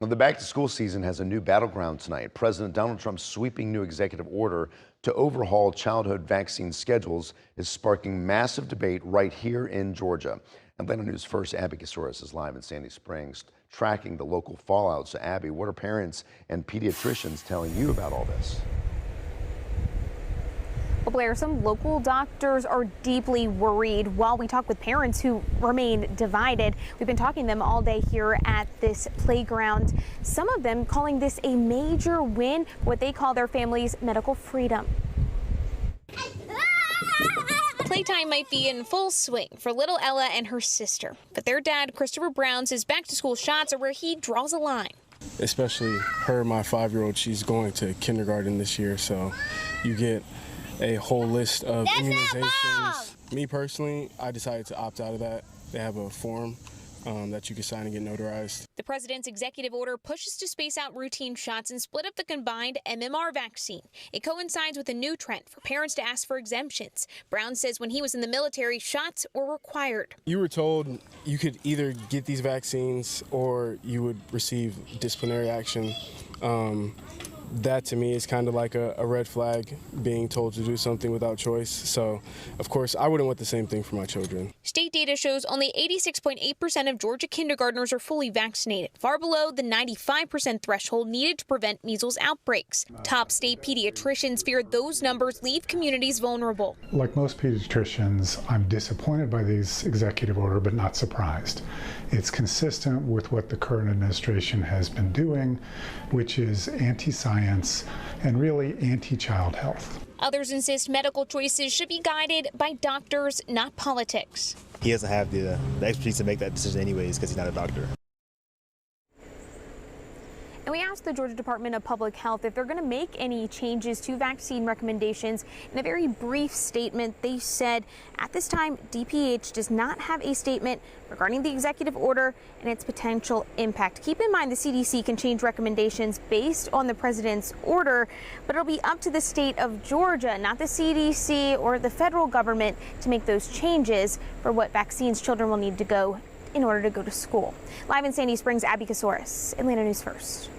Well, the back-to-school season has a new battleground tonight. President Donald Trump's sweeping new executive order to overhaul childhood vaccine schedules is sparking massive debate right here in Georgia. Atlanta News First Abby Casores is live in Sandy Springs, tracking the local fallout. So, Abby, what are parents and pediatricians telling you about all this? Well, Blair, some local doctors are deeply worried while we talk with parents who remain divided. We've been talking to them all day here at this playground. Some of them calling this a major win for what they call their family's medical freedom. Playtime might be in full swing for little Ella and her sister, but their dad, Christopher Brown, says back-to-school shots are where he draws a line. Especially her, my 5-year-old, she's going to kindergarten this year, so you get a whole list of immunizations. Me personally, I decided to opt out of that. They have a form that you can sign and get notarized. The president's executive order pushes to space out routine shots and split up the combined MMR vaccine. It coincides with a new trend for parents to ask for exemptions. Brown says when he was in the military, shots were required. You were told you could either get these vaccines or you would receive disciplinary action. That to me is kind of like a red flag, being told to do something without choice. So, of course, I wouldn't want the same thing for my children. State data shows only 86.8% of Georgia kindergartners are fully vaccinated, far below the 95% threshold needed to prevent measles outbreaks. Top state pediatricians fear those numbers leave communities vulnerable. Like most pediatricians, I'm disappointed by this executive order, but not surprised. It's consistent with what the current administration has been doing, which is anti-science and really anti-child health. Others insist medical choices should be guided by doctors, not politics. He doesn't have the expertise to make that decision anyways because he's not a doctor. And we asked the Georgia Department of Public Health if they're going to make any changes to vaccine recommendations. In a very brief statement, they said at this time, DPH does not have a statement regarding the executive order and its potential impact. Keep in mind the CDC can change recommendations based on the president's order, but it'll be up to the state of Georgia, not the CDC or the federal government, to make those changes for what vaccines children will need to go in order to go to school. Live in Sandy Springs, Abby Casores, Atlanta News First.